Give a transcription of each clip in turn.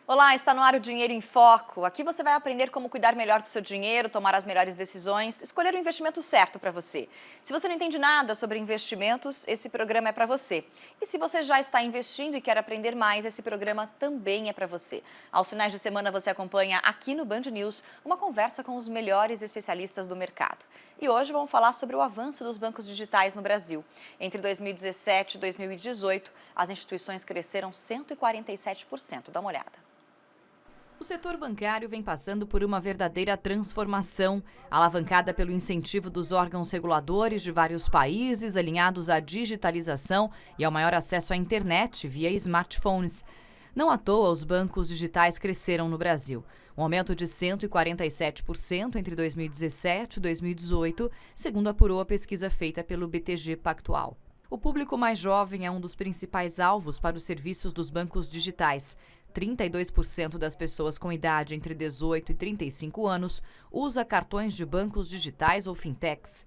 Olá, está no ar o Dinheiro em Foco. Aqui você vai aprender como cuidar melhor do seu dinheiro, tomar as melhores decisões, escolher o investimento certo para você. Se você não entende nada sobre investimentos, esse programa é para você. E se você já está investindo e quer aprender mais, esse programa também é para você. Aos finais de semana você acompanha aqui no Band News uma conversa com os melhores especialistas do mercado. E hoje vamos falar sobre o avanço dos bancos digitais no Brasil. Entre 2017 e 2018, as instituições cresceram 147%. Dá uma olhada. O setor bancário vem passando por uma verdadeira transformação, alavancada pelo incentivo dos órgãos reguladores de vários países, alinhados à digitalização e ao maior acesso à internet via smartphones. Não à toa, os bancos digitais cresceram no Brasil. Um aumento de 147% entre 2017 e 2018, segundo apurou a pesquisa feita pelo BTG Pactual. O público mais jovem é um dos principais alvos para os serviços dos bancos digitais. 32% das pessoas com idade entre 18 e 35 anos usa cartões de bancos digitais ou fintechs.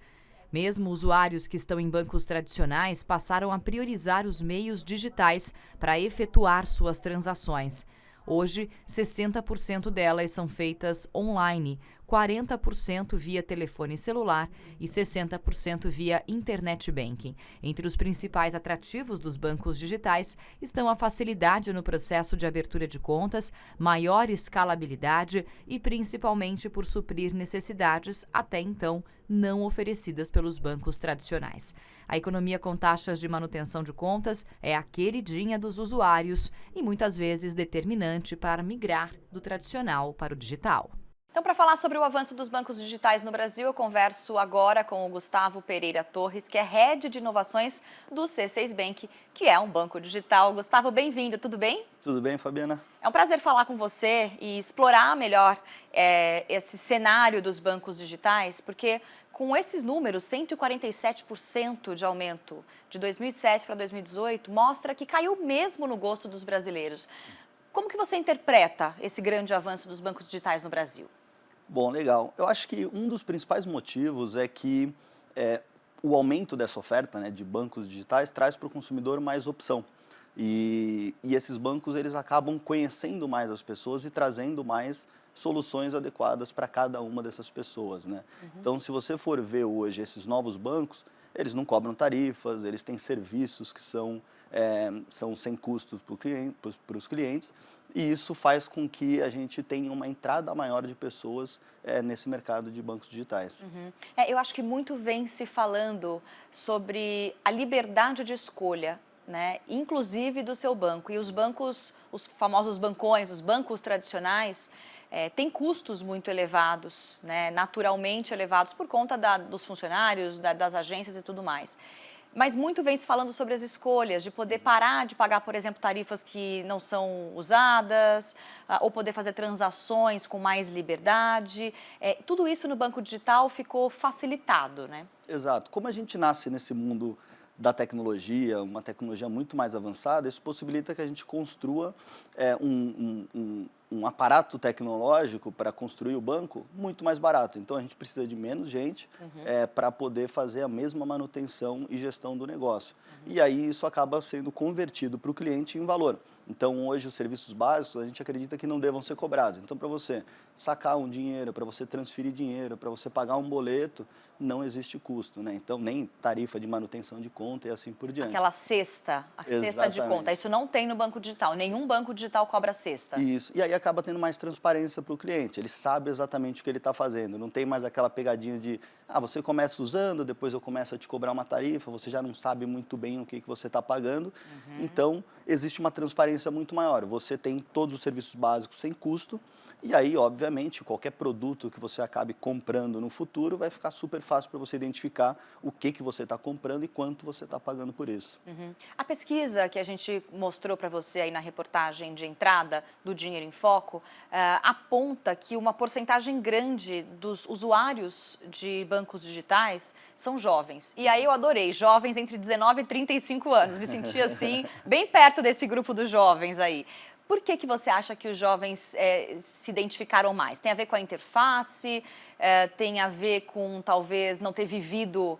Mesmo usuários que estão em bancos tradicionais passaram a priorizar os meios digitais para efetuar suas transações. Hoje, 60% delas são feitas online, 40% via telefone celular e 60% via internet banking. Entre os principais atrativos dos bancos digitais estão a facilidade no processo de abertura de contas, maior escalabilidade e principalmente por suprir necessidades até então não oferecidas pelos bancos tradicionais. A economia com taxas de manutenção de contas é a queridinha dos usuários e muitas vezes determinante para migrar do tradicional para o digital. Então, para falar sobre o avanço dos bancos digitais no Brasil, eu converso agora com o Gustavo Pereira Torres, que é Head de Inovações do C6 Bank, que é um banco digital. Gustavo, bem-vindo, tudo bem? Tudo bem, Fabiana? É um prazer falar com você e explorar melhor esse cenário dos bancos digitais, porque com esses números, 147% de aumento de 2007 para 2018, mostra que caiu mesmo no gosto dos brasileiros. Como que você interpreta esse grande avanço dos bancos digitais no Brasil? Bom, legal. Eu acho que um dos principais motivos é que o aumento dessa oferta, né, de bancos digitais traz para o consumidor mais opção. E esses bancos eles acabam conhecendo mais as pessoas e trazendo mais soluções adequadas para cada uma dessas pessoas, né? Então, se você for ver hoje esses novos bancos, eles não cobram tarifas, eles têm serviços que são sem custos para os clientes, e isso faz com que a gente tenha uma entrada maior de pessoas nesse mercado de bancos digitais. Eu acho que muito vem se falando sobre a liberdade de escolha, né, inclusive do seu banco. E os bancos, os famosos bancões, os bancos tradicionais, têm custos muito elevados, né, naturalmente elevados por conta dos funcionários, das agências e tudo mais. Mas muito vem se falando sobre as escolhas, de poder parar de pagar, por exemplo, tarifas que não são usadas, ou poder fazer transações com mais liberdade. Tudo isso no banco digital ficou facilitado, né? Exato. Como a gente nasce nesse mundo da tecnologia, uma tecnologia muito mais avançada, isso possibilita que a gente construa um aparato tecnológico para construir o banco muito mais barato. Então, a gente precisa de menos gente para poder fazer a mesma manutenção e gestão do negócio. E aí, isso acaba sendo convertido para o cliente em valor. Então, hoje, os serviços básicos, a gente acredita que não devam ser cobrados. Então, para você sacar um dinheiro, para você transferir dinheiro, para você pagar um boleto, não existe custo, né? Então, nem tarifa de manutenção de conta e assim por diante. Aquela cesta, a cesta de conta. Isso não tem no banco digital. Nenhum banco digital cobra cesta. Isso. E aí acaba tendo mais transparência para o cliente. Ele sabe exatamente o que ele está fazendo. Não tem mais aquela pegadinha de, você começa usando, depois eu começo a te cobrar uma tarifa, você já não sabe muito bem o que você está pagando. Então, existe uma transparência muito maior. Você tem todos os serviços básicos sem custo. E aí, obviamente, qualquer produto que você acabe comprando no futuro vai ficar super fácil para você identificar o que você está comprando e quanto você está pagando por isso. A pesquisa que a gente mostrou para você aí na reportagem de entrada do Dinheiro em Foco aponta que uma porcentagem grande dos usuários de bancos digitais são jovens. E aí eu adorei, jovens entre 19 e 35 anos. Me senti assim, bem perto desse grupo dos jovens aí. Por que você acha que os jovens se identificaram mais? Tem a ver com a interface? Tem a ver com talvez não ter vivido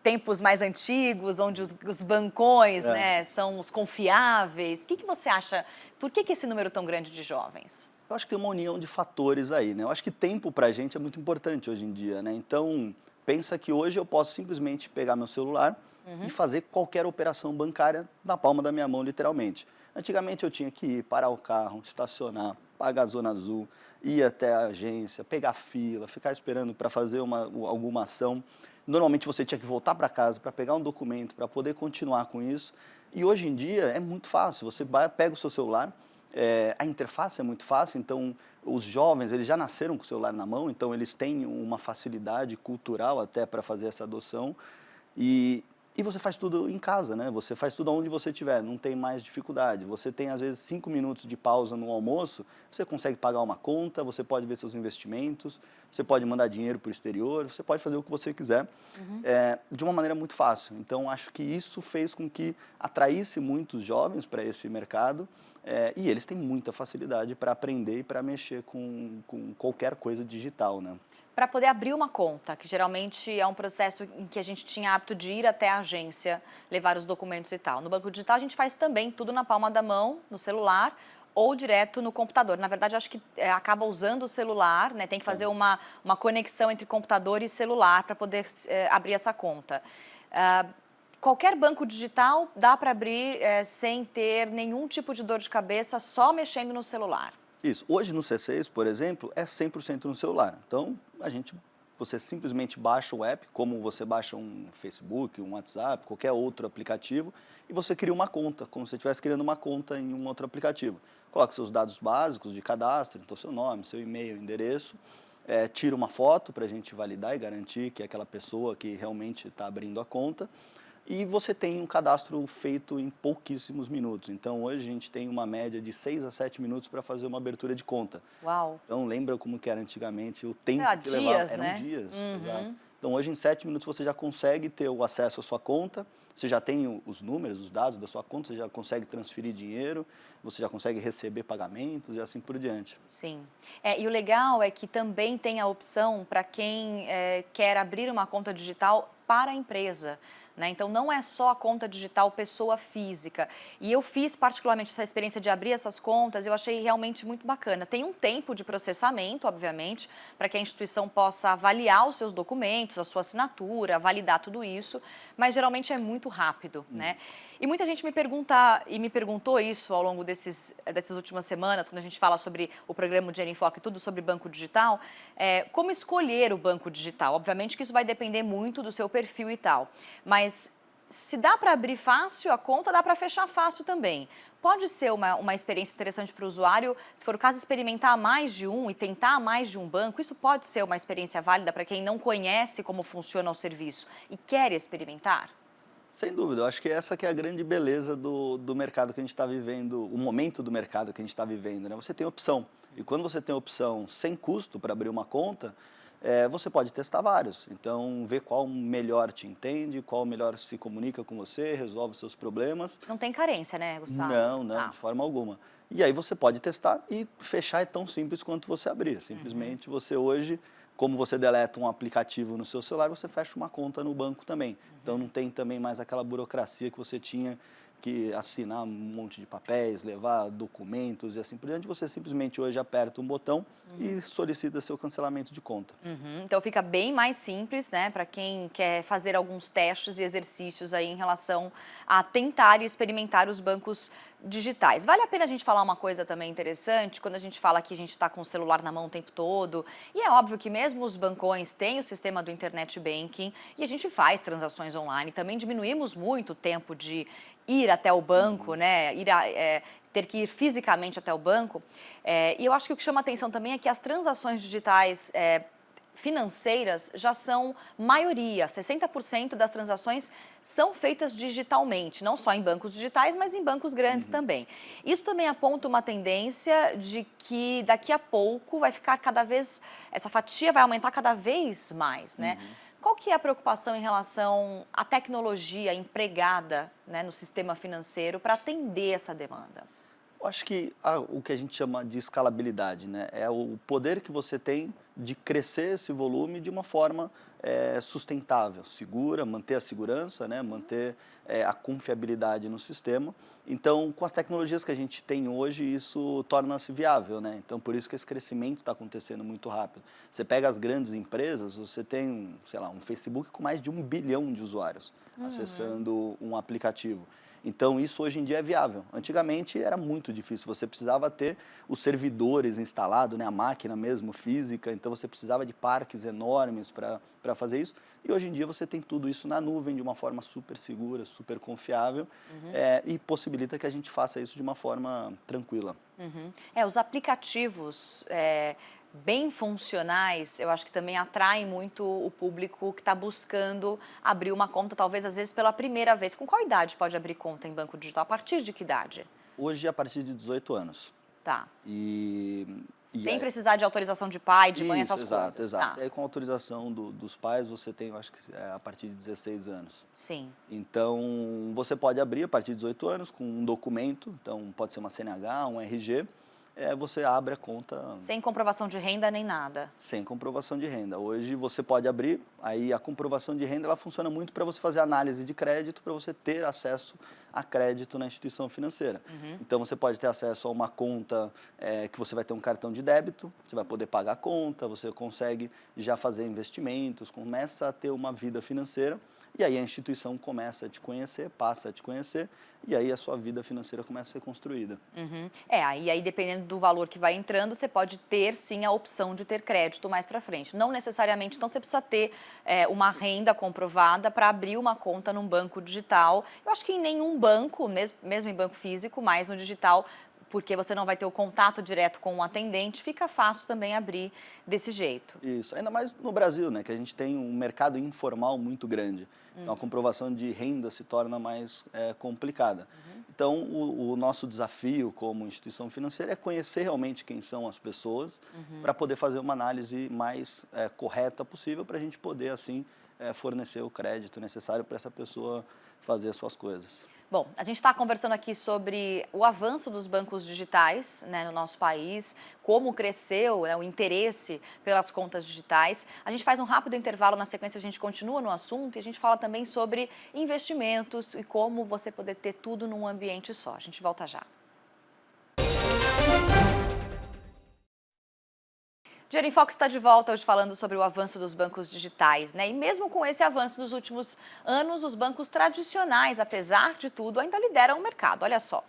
tempos mais antigos, onde os bancões, né, são os confiáveis. O que você acha? Por que esse número tão grande de jovens? Eu acho que tem uma união de fatores aí, né? Eu acho que tempo para a gente é muito importante hoje em dia, né? Então, pensa que hoje eu posso simplesmente pegar meu celular e fazer qualquer operação bancária na palma da minha mão, literalmente. Antigamente eu tinha que ir, parar o carro, estacionar, pagar a zona azul, ir até a agência, pegar fila, ficar esperando para fazer alguma ação. Normalmente você tinha que voltar para casa para pegar um documento, para poder continuar com isso. E hoje em dia é muito fácil, você pega o seu celular, a interface é muito fácil, então os jovens eles já nasceram com o celular na mão, então eles têm uma facilidade cultural até para fazer essa adoção. E você faz tudo em casa, né? Você faz tudo onde você estiver, não tem mais dificuldade. Você tem, às vezes, 5 minutos de pausa no almoço, você consegue pagar uma conta, você pode ver seus investimentos, você pode mandar dinheiro para o exterior, você pode fazer o que você quiser, de uma maneira muito fácil. Então, acho que isso fez com que atraísse muitos jovens para esse mercado, e eles têm muita facilidade para aprender e para mexer com qualquer coisa digital, né? Para poder abrir uma conta, que geralmente é um processo em que a gente tinha hábito de ir até a agência, levar os documentos e tal. No banco digital a gente faz também tudo na palma da mão, no celular ou direto no computador. Na verdade, acho que acaba usando o celular, né? Tem que fazer uma conexão entre computador e celular para poder abrir essa conta. Qualquer banco digital dá para abrir sem ter nenhum tipo de dor de cabeça, só mexendo no celular. Isso. Hoje no C6, por exemplo, é 100% no celular. Então, você simplesmente baixa o app, como você baixa um Facebook, um WhatsApp, qualquer outro aplicativo, e você cria uma conta, como se você estivesse criando uma conta em um outro aplicativo. Coloca seus dados básicos de cadastro, então seu nome, seu e-mail, endereço, tira uma foto para a gente validar e garantir que é aquela pessoa que realmente está abrindo a conta. E você tem um cadastro feito em pouquíssimos minutos. Então, hoje a gente tem uma média de 6 a 7 minutos para fazer uma abertura de conta. Uau! Então, lembra como que era antigamente, o tempo que dias, levava? né? Eram dias, exato. Então, hoje em 7 minutos você já consegue ter o acesso à sua conta, você já tem os números, os dados da sua conta, você já consegue transferir dinheiro, você já consegue receber pagamentos e assim por diante. Sim. E o legal é que também tem a opção para quem quer abrir uma conta digital para a empresa. Né? Então, não é só a conta digital pessoa física. E eu fiz particularmente essa experiência de abrir essas contas, eu achei realmente muito bacana. Tem um tempo de processamento, obviamente, para que a instituição possa avaliar os seus documentos, a sua assinatura, validar tudo isso, mas geralmente é muito rápido. Né? E muita gente me pergunta, e me perguntou isso ao longo dessas últimas semanas, quando a gente fala sobre o programa Dinheiro em Foco e tudo sobre banco digital, como escolher o banco digital. Obviamente que isso vai depender muito do seu perfil e tal, mas se dá para abrir fácil a conta, dá para fechar fácil também. Pode ser uma experiência interessante para o usuário, se for o caso, experimentar mais de um e tentar mais de um banco. Isso pode ser uma experiência válida para quem não conhece como funciona o serviço e quer experimentar? Sem dúvida, eu acho que essa que é a grande beleza do mercado que a gente está vivendo, o momento do mercado que a gente está vivendo, né? Você tem opção. E quando você tem opção sem custo para abrir uma conta, você pode testar vários. Então, ver qual melhor te entende, qual melhor se comunica com você, resolve seus problemas. Não tem carência, né, Gustavo? Não, de forma alguma. E aí você pode testar e fechar é tão simples quanto você abrir. Simplesmente você hoje, como você deleta um aplicativo no seu celular, você fecha uma conta no banco também. Então não tem também mais aquela burocracia que você tinha que assinar um monte de papéis, levar documentos e assim por diante. Você simplesmente hoje aperta um botão e solicita seu cancelamento de conta. Então fica bem mais simples, né, para quem quer fazer alguns testes e exercícios aí em relação a tentar e experimentar os bancos digitais. Vale a pena a gente falar uma coisa também interessante, quando a gente fala que a gente está com o celular na mão o tempo todo, e é óbvio que mesmo os bancões têm o sistema do Internet Banking e a gente faz transações online, também diminuímos muito o tempo de ir até o banco, né, ter que ir fisicamente até o banco, e eu acho que o que chama atenção também é que as transações digitais financeiras já são maioria, 60% das transações são feitas digitalmente, não só em bancos digitais, mas em bancos grandes também. Isso também aponta uma tendência de que daqui a pouco vai ficar essa fatia vai aumentar cada vez mais, né? Qual que é a preocupação em relação à tecnologia empregada, né, no sistema financeiro para atender essa demanda? Eu acho que o que a gente chama de escalabilidade, né? É o poder que você tem de crescer esse volume de uma forma sustentável, segura, manter a segurança, né? Manter a confiabilidade no sistema. Então, com as tecnologias que a gente tem hoje, isso torna-se viável, né? Então, por isso que esse crescimento está acontecendo muito rápido. Você pega as grandes empresas, você tem, sei lá, um Facebook com mais de 1 bilhão de usuários acessando um aplicativo. Então, isso hoje em dia é viável. Antigamente era muito difícil, você precisava ter os servidores instalados, né, a máquina mesmo, física, então você precisava de parques enormes para fazer isso. E hoje em dia você tem tudo isso na nuvem de uma forma super segura, super confiável, e possibilita que a gente faça isso de uma forma tranquila. Os aplicativos bem funcionais, eu acho que também atraem muito o público que está buscando abrir uma conta, talvez às vezes pela primeira vez. Com qual idade pode abrir conta em banco digital? A partir de que idade? Hoje, a partir de 18 anos. Tá. E Sem precisar de autorização de pai, de mãe, isso, essas exato, coisas. exato. Tá. E aí, com autorização dos pais, você tem, eu acho que a partir de 16 anos. Sim. Então, você pode abrir a partir de 18 anos com um documento, então pode ser uma CNH, um RG, você abre a conta... Sem comprovação de renda nem nada. Sem comprovação de renda. Hoje você pode abrir, aí a comprovação de renda ela funciona muito para você fazer análise de crédito, para você ter acesso a crédito na instituição financeira. Então você pode ter acesso a uma conta que você vai ter um cartão de débito, você vai poder pagar a conta, você consegue já fazer investimentos, começa a ter uma vida financeira. E aí a instituição começa a te conhecer, passa a te conhecer, e aí a sua vida financeira começa a ser construída. E aí dependendo do valor que vai entrando, você pode ter sim a opção de ter crédito mais para frente. Não necessariamente, então você precisa ter uma renda comprovada para abrir uma conta num banco digital. Eu acho que em nenhum banco, mesmo em banco físico, mas no digital, porque você não vai ter o contato direto com o atendente, fica fácil também abrir desse jeito. Isso, ainda mais no Brasil, né, que a gente tem um mercado informal muito grande. Então, a comprovação de renda se torna mais complicada. Então, o nosso desafio como instituição financeira é conhecer realmente quem são as pessoas para poder fazer uma análise mais correta possível para a gente poder, assim, fornecer o crédito necessário para essa pessoa fazer as suas coisas. Bom, a gente está conversando aqui sobre o avanço dos bancos digitais, né, no nosso país, como cresceu, né, o interesse pelas contas digitais. A gente faz um rápido intervalo, na sequência a gente continua no assunto e a gente fala também sobre investimentos e como você poder ter tudo num ambiente só. A gente volta já. Dinheiro em Foco está de volta hoje falando sobre o avanço dos bancos digitais, né? E mesmo com esse avanço dos últimos anos, os bancos tradicionais, apesar de tudo, ainda lideram o mercado. Olha só.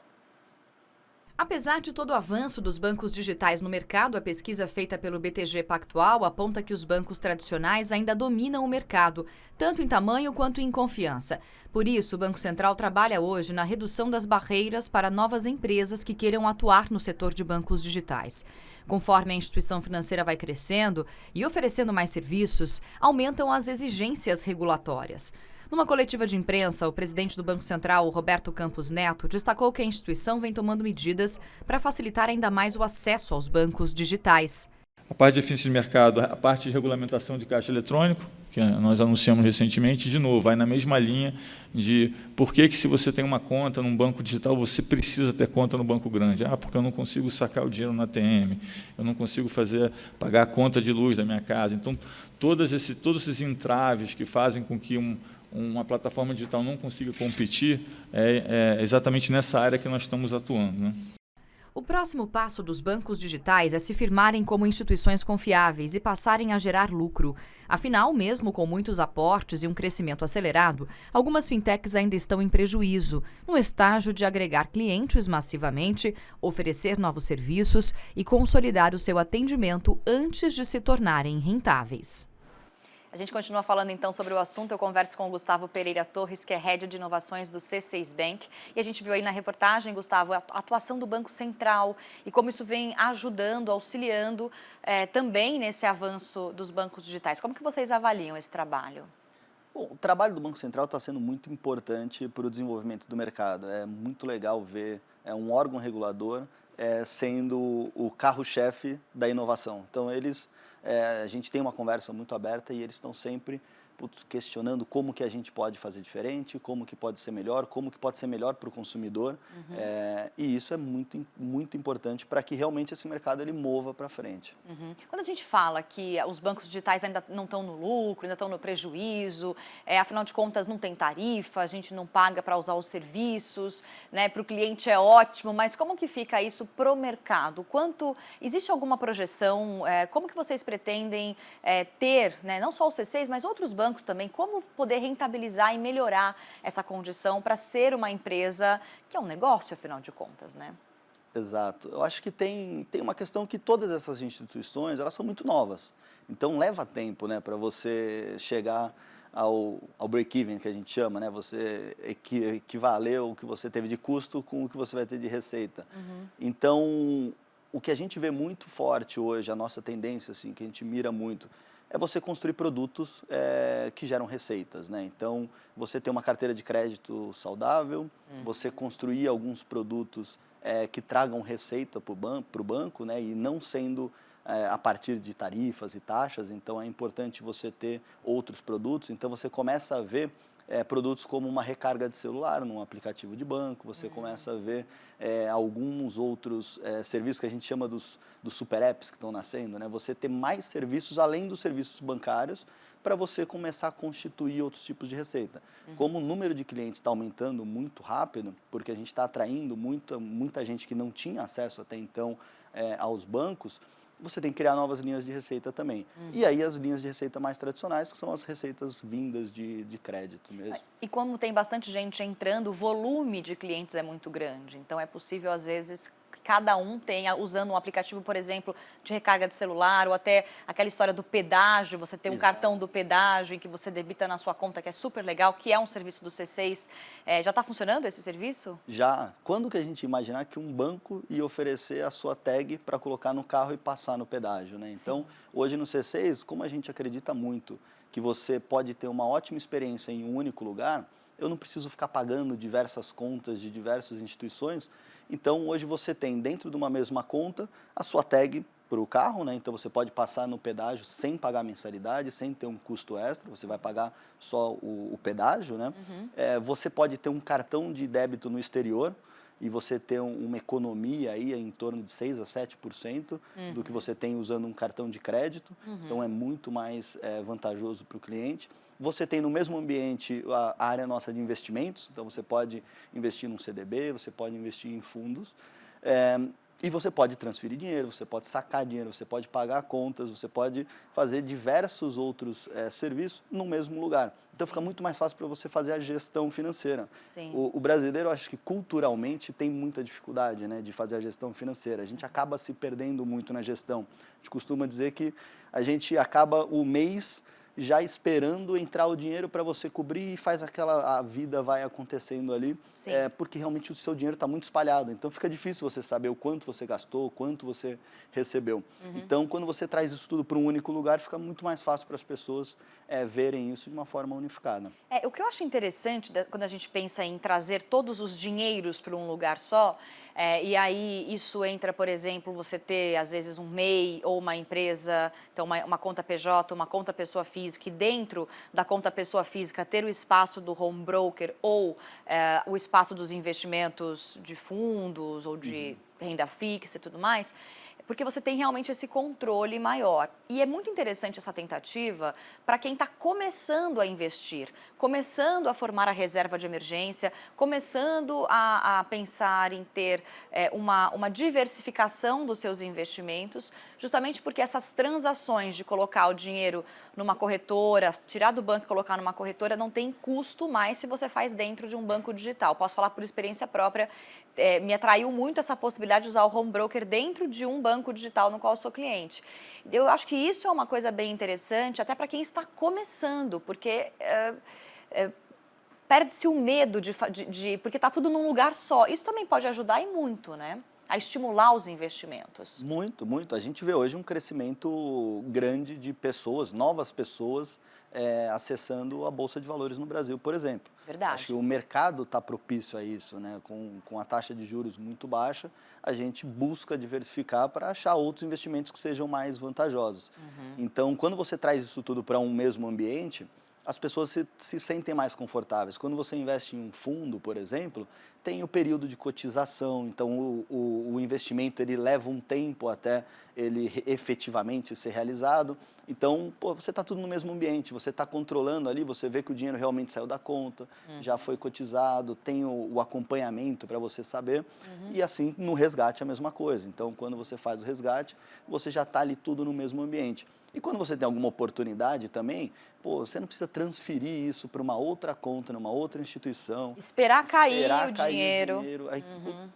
Apesar de todo o avanço dos bancos digitais no mercado, a pesquisa feita pelo BTG Pactual aponta que os bancos tradicionais ainda dominam o mercado, tanto em tamanho quanto em confiança. Por isso, o Banco Central trabalha hoje na redução das barreiras para novas empresas que queiram atuar no setor de bancos digitais. Conforme a instituição financeira vai crescendo e oferecendo mais serviços, aumentam as exigências regulatórias. Numa coletiva de imprensa, o presidente do Banco Central, Roberto Campos Neto, destacou que a instituição vem tomando medidas para facilitar ainda mais o acesso aos bancos digitais. A parte de eficiência de mercado, a parte de regulamentação de caixa eletrônico, que nós anunciamos recentemente, de novo, vai na mesma linha de por que se você tem uma conta num banco digital, você precisa ter conta no banco grande. Porque eu não consigo sacar o dinheiro na ATM, eu não consigo pagar a conta de luz da minha casa. Então, todos esses entraves que fazem com que uma plataforma digital não consiga competir, é exatamente nessa área que nós estamos atuando, né? O próximo passo dos bancos digitais é se firmarem como instituições confiáveis e passarem a gerar lucro. Afinal, mesmo com muitos aportes e um crescimento acelerado, algumas fintechs ainda estão em prejuízo, no estágio de agregar clientes massivamente, oferecer novos serviços e consolidar o seu atendimento antes de se tornarem rentáveis. A gente continua falando então sobre o assunto. Eu converso com o Gustavo Pereira Torres, que é Head de Inovações do C6 Bank. E a gente viu aí na reportagem, Gustavo, a atuação do Banco Central e como isso vem ajudando, auxiliando também nesse avanço dos bancos digitais. Como que vocês avaliam esse trabalho? Bom, o trabalho do Banco Central está sendo muito importante para o desenvolvimento do mercado. É muito legal ver um órgão regulador sendo o carro-chefe da inovação. Então, a gente tem uma conversa muito aberta e eles estão sempre questionando como que a gente pode fazer diferente, como que pode ser melhor, como que pode ser melhor para o consumidor. E isso é muito, muito importante para que realmente esse mercado ele mova para frente. Quando a gente fala que os bancos digitais ainda não estão no lucro, ainda estão no prejuízo, afinal de contas não tem tarifa, a gente não paga para usar os serviços, né? Para o cliente é ótimo, mas como que fica isso pro mercado? Existe alguma projeção? Como que vocês pretendem ter, né, não só o C6, mas outros bancos também, como poder rentabilizar e melhorar essa condição para ser uma empresa que é um negócio, afinal de contas, né? Exato. Eu acho que tem uma questão que todas essas instituições, elas são muito novas. Então, leva tempo, né, para você chegar ao break-even, que a gente chama, né? Você equivaler o que você teve de custo com o que você vai ter de receita. Então, o que a gente vê muito forte hoje, a nossa tendência, assim, que a gente mira muito, é você construir produtos que geram receitas, né? Então, você ter uma carteira de crédito saudável, você construir alguns produtos que tragam receita para o banco, né? E não sendo a partir de tarifas e taxas. Então, é importante você ter outros produtos. Então, você começa a ver produtos como uma recarga de celular num aplicativo de banco, você começa a ver alguns outros serviços que a gente chama dos super apps que estão nascendo, né? Você ter mais serviços além dos serviços bancários para você começar a constituir outros tipos de receita. Como o número de clientes está aumentando muito rápido, porque a gente está atraindo muita gente que não tinha acesso até então aos bancos, você tem que criar novas linhas de receita também. E aí as linhas de receita mais tradicionais, que são as receitas vindas de crédito mesmo. E como tem bastante gente entrando, o volume de clientes é muito grande. Então é possível, às vezes, que cada um tenha, usando um aplicativo, por exemplo, de recarga de celular, ou até aquela história do pedágio, você tem um cartão do pedágio em que você debita na sua conta, que é super legal, que é um serviço do C6. Já está funcionando esse serviço? Já. Quando que a gente imaginar que um banco ia oferecer a sua tag para colocar no carro e passar no pedágio, né? Então, hoje no C6, como a gente acredita muito que você pode ter uma ótima experiência em um único lugar, eu não preciso ficar pagando diversas contas de diversas instituições. Então, hoje você tem dentro de uma mesma conta a sua tag para o carro, né? Então você pode passar no pedágio sem pagar mensalidade, sem ter um custo extra, você vai pagar só o pedágio, né? Você pode ter um cartão de débito no exterior e você ter uma economia aí em torno de 6 a 7% do que você tem usando um cartão de crédito, então é muito mais vantajoso para o cliente. Você tem no mesmo ambiente a área nossa de investimentos, então você pode investir num CDB, você pode investir em fundos, e você pode transferir dinheiro, você pode sacar dinheiro, você pode pagar contas, você pode fazer diversos outros serviços no mesmo lugar. Então fica muito mais fácil para você fazer a gestão financeira. O brasileiro, acho que culturalmente tem muita dificuldade, né, de fazer a gestão financeira. A gente acaba se perdendo muito na gestão. A gente costuma dizer que a gente acaba o mês já esperando entrar o dinheiro para você cobrir e a vida vai acontecendo ali, porque realmente o seu dinheiro está muito espalhado, então fica difícil você saber o quanto você gastou, o quanto você recebeu. Então, quando você traz isso tudo para um único lugar, fica muito mais fácil para as pessoas verem isso de uma forma unificada. O que eu acho interessante quando a gente pensa em trazer todos os dinheiros para um lugar só, e aí isso entra, por exemplo, você ter às vezes um MEI ou uma empresa, então uma conta PJ, uma conta pessoa física, e dentro da conta pessoa física ter o espaço do home broker ou o espaço dos investimentos de fundos ou de renda fixa e tudo mais, porque você tem realmente esse controle maior. E é muito interessante essa tentativa para quem está começando a investir, começando a formar a reserva de emergência, começando a pensar em ter uma diversificação dos seus investimentos, justamente porque essas transações de colocar o dinheiro numa corretora, tirar do banco e colocar numa corretora, não tem custo mais se você faz dentro de um banco digital. Posso falar por experiência própria, me atraiu muito essa possibilidade de usar o home broker dentro de um banco digital no qual eu sou cliente. Eu acho que isso é uma coisa bem interessante, até para quem está começando, porque perde-se o medo porque está tudo num lugar só. Isso também pode ajudar e muito, né? A estimular os investimentos. Muito, muito. A gente vê hoje um crescimento grande de pessoas, novas pessoas, acessando a Bolsa de Valores no Brasil, por exemplo. Verdade. Acho que o mercado está propício a isso, né? Com a taxa de juros muito baixa, a gente busca diversificar para achar outros investimentos que sejam mais vantajosos. Então, quando você traz isso tudo para um mesmo ambiente, as pessoas se sentem mais confortáveis. Quando você investe em um fundo, por exemplo, tem o período de cotização, então o investimento ele leva um tempo até ele efetivamente ser realizado. Então, você está tudo no mesmo ambiente, você está controlando ali, você vê que o dinheiro realmente saiu da conta, já foi cotizado, tem o acompanhamento para você saber. E assim, no resgate é a mesma coisa. Então, quando você faz o resgate, você já está ali tudo no mesmo ambiente. E quando você tem alguma oportunidade também, você não precisa transferir isso para uma outra conta, numa outra instituição. Esperar cair o dinheiro. Aí,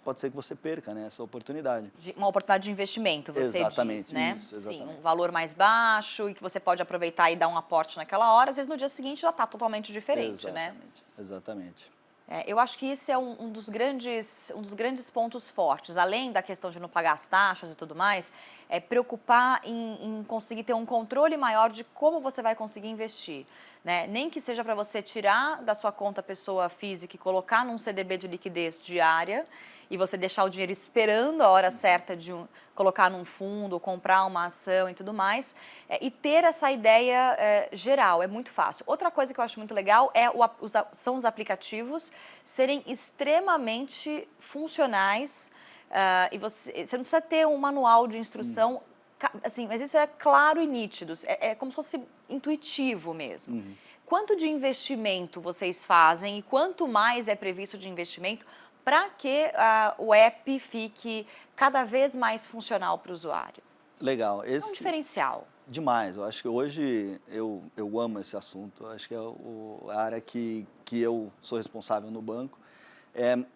pode ser que você perca, né, essa oportunidade. Uma oportunidade de investimento, você exatamente, diz, né? Isso, exatamente. Sim, um valor mais baixo e que você pode aproveitar e dar um aporte naquela hora, às vezes no dia seguinte já está totalmente diferente, né? Exatamente. Eu acho que isso é um dos grandes pontos fortes, além da questão de não pagar as taxas e tudo mais, é preocupar em conseguir ter um controle maior de como você vai conseguir investir. Né? Nem que seja para você tirar da sua conta pessoa física e colocar num CDB de liquidez diária e você deixar o dinheiro esperando a hora certa de colocar num fundo, comprar uma ação e tudo mais, e ter essa ideia geral, é muito fácil. Outra coisa que eu acho muito legal são os aplicativos serem extremamente funcionais, e você não precisa ter um manual de instrução, assim, mas isso é claro e nítido, é como se fosse intuitivo mesmo. Quanto de investimento vocês fazem e quanto mais é previsto de investimento para que o app fique cada vez mais funcional para o usuário? Legal. É um diferencial. Demais. Eu acho que hoje eu amo esse assunto. Eu acho que é a área que eu sou responsável no banco.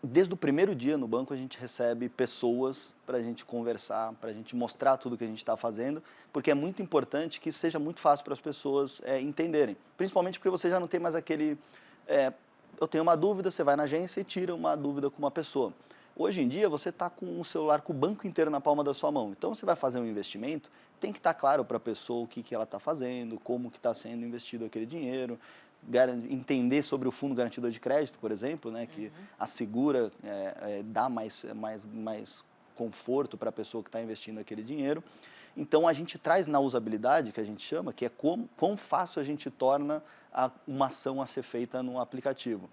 Desde o primeiro dia no banco, a gente recebe pessoas para a gente conversar, para a gente mostrar tudo que a gente está fazendo, porque é muito importante que seja muito fácil para as pessoas entenderem. Principalmente porque você já não tem mais aquele... eu tenho uma dúvida, você vai na agência e tira uma dúvida com uma pessoa. Hoje em dia, você está com o celular, com o banco inteiro na palma da sua mão. Então, você vai fazer um investimento, tem que estar claro para a pessoa o que ela está fazendo, como que está sendo investido aquele dinheiro, entender sobre o fundo garantidor de crédito, por exemplo, né, que assegura, dá mais conforto para a pessoa que está investindo aquele dinheiro. Então, a gente traz na usabilidade, que a gente chama, que é quão fácil a gente torna uma ação a ser feita no aplicativo.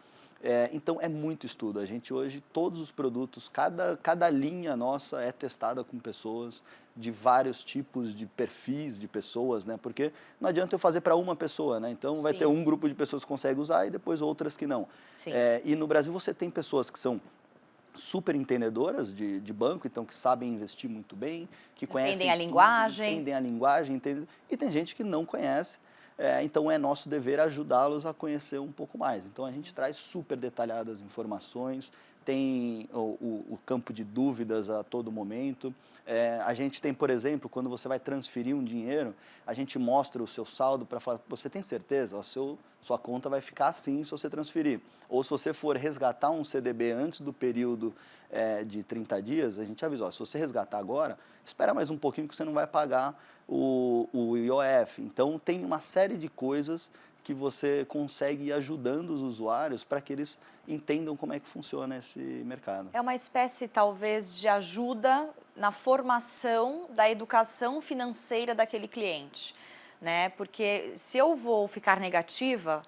Então, é muito estudo. A gente hoje, todos os produtos, cada linha nossa é testada com pessoas de vários tipos de perfis de pessoas, né? Porque não adianta eu fazer para uma pessoa, né? Então, vai ter um grupo de pessoas que consegue usar e depois outras que não. E no Brasil, você tem pessoas que são super entendedoras de banco, então que sabem investir muito bem, que conhecem... Entendem a linguagem. Entendem a linguagem, e tem gente que não conhece. Então, é nosso dever ajudá-los a conhecer um pouco mais. Então, a gente traz super detalhadas informações, tem o campo de dúvidas a todo momento. A gente tem, por exemplo, quando você vai transferir um dinheiro, a gente mostra o seu saldo para falar, você tem certeza? Sua conta vai ficar assim se você transferir. Ou se você for resgatar um CDB antes do período de 30 dias, a gente avisa, se você resgatar agora, espera mais um pouquinho que você não vai pagar o IOF. Então, tem uma série de coisas que você consegue ir ajudando os usuários para que eles entendam como é que funciona esse mercado. É uma espécie, talvez, de ajuda na formação da educação financeira daquele cliente, né? Porque se eu vou ficar negativa,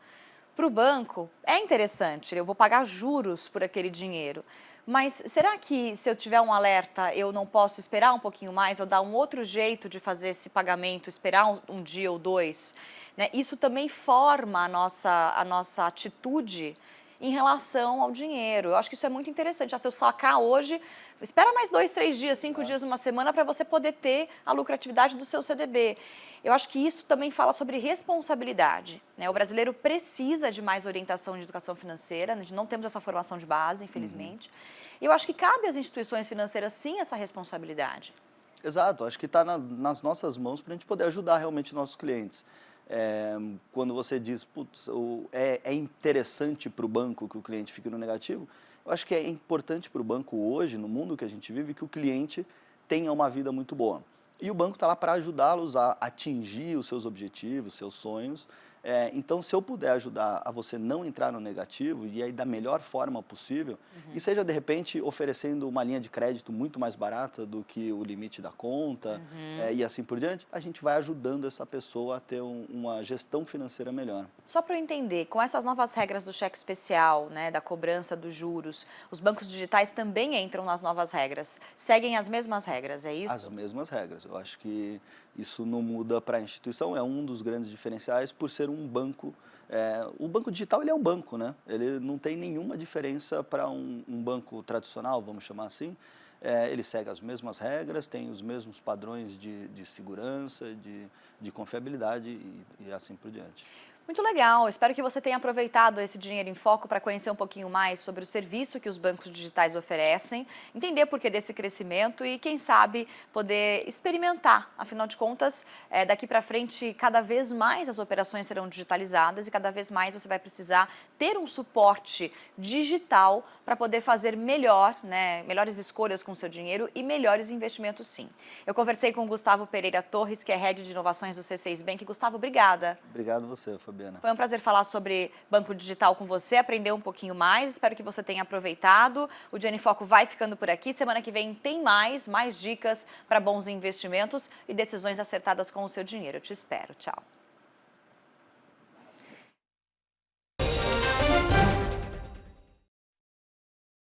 para o banco é interessante, eu vou pagar juros por aquele dinheiro. Mas será que se eu tiver um alerta, eu não posso esperar um pouquinho mais ou dar um outro jeito de fazer esse pagamento, esperar um dia ou dois? Né? Isso também forma a nossa atitude em relação ao dinheiro. Eu acho que isso é muito interessante. Se eu sacar hoje, espera mais 2, 3 dias, 5 dias, uma semana para você poder ter a lucratividade do seu CDB. Eu acho que isso também fala sobre responsabilidade. Né? O brasileiro precisa de mais orientação de educação financeira, nós não temos essa formação de base, infelizmente. E eu acho que cabe às instituições financeiras, sim, essa responsabilidade. Exato, acho que está nas nossas mãos para a gente poder ajudar realmente nossos clientes. Quando você diz, putz, é interessante para o banco que o cliente fique no negativo, eu acho que é importante para o banco hoje, no mundo que a gente vive, que o cliente tenha uma vida muito boa. E o banco está lá para ajudá-los a atingir os seus objetivos, seus sonhos, Então, se eu puder ajudar a você não entrar no negativo, e aí da melhor forma possível, e seja, de repente, oferecendo uma linha de crédito muito mais barata do que o limite da conta, e assim por diante, a gente vai ajudando essa pessoa a ter uma gestão financeira melhor. Só para eu entender, com essas novas regras do cheque especial, né, da cobrança dos juros, os bancos digitais também entram nas novas regras, seguem as mesmas regras, é isso? As mesmas regras. Eu acho que isso não muda para a instituição, é um dos grandes diferenciais por ser um banco. O banco digital ele é um banco, né? Ele não tem nenhuma diferença para um banco tradicional, vamos chamar assim. Ele segue as mesmas regras, tem os mesmos padrões de segurança, de confiabilidade e assim por diante. Muito legal, espero que você tenha aproveitado esse Dinheiro em Foco para conhecer um pouquinho mais sobre o serviço que os bancos digitais oferecem, entender o porquê desse crescimento e, quem sabe, poder experimentar. Afinal de contas, daqui para frente, cada vez mais as operações serão digitalizadas e cada vez mais você vai precisar ter um suporte digital para poder fazer melhor, né, melhores escolhas com o seu dinheiro e melhores investimentos, sim. Eu conversei com o Gustavo Pereira Torres, que é Head de Inovações do C6 Bank. Gustavo, obrigada. Obrigado você, Fabiana. Foi um prazer falar sobre banco digital com você, aprender um pouquinho mais, espero que você tenha aproveitado. O Dinheiro em Foco vai ficando por aqui, semana que vem tem mais dicas para bons investimentos e decisões acertadas com o seu dinheiro. Eu te espero, tchau.